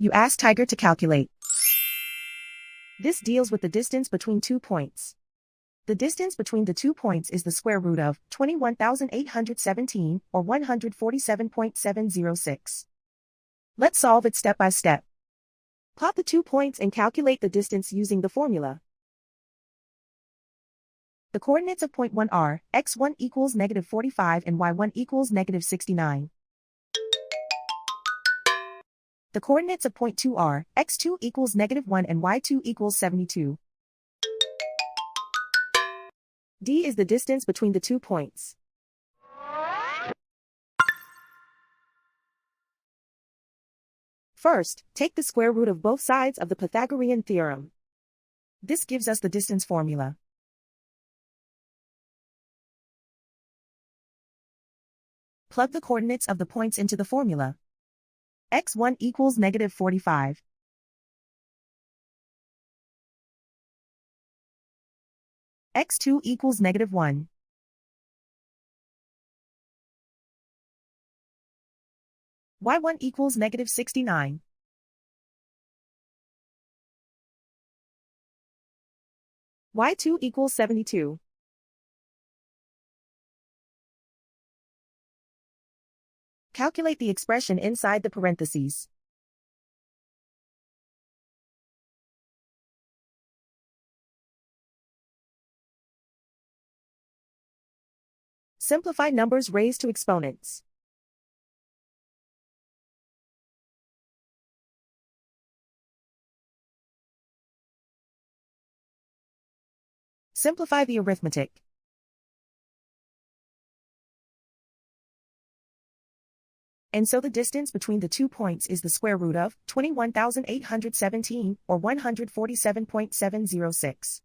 You ask Tiger to calculate. This deals with the distance between 2 points. The distance between the 2 points is the square root of 21,817, or 147.706. Let's solve it step by step. Plot the 2 points and calculate the distance using the formula. The coordinates of point 1 are x1 equals negative 45 and y1 equals negative 69. The coordinates of point 2 are x2 equals negative 1 and y2 equals 72. D is the distance between the 2 points. First, take the square root of both sides of the Pythagorean theorem. This gives us the distance formula. Plug the coordinates of the points into the formula. x1 equals negative 45. x2 equals negative 1. y1 equals negative 69. y2 equals 72. Calculate the expression inside the parentheses. Simplify numbers raised to exponents. Simplify the arithmetic. And so the distance between the 2 points is the square root of 21,817, or 147.706.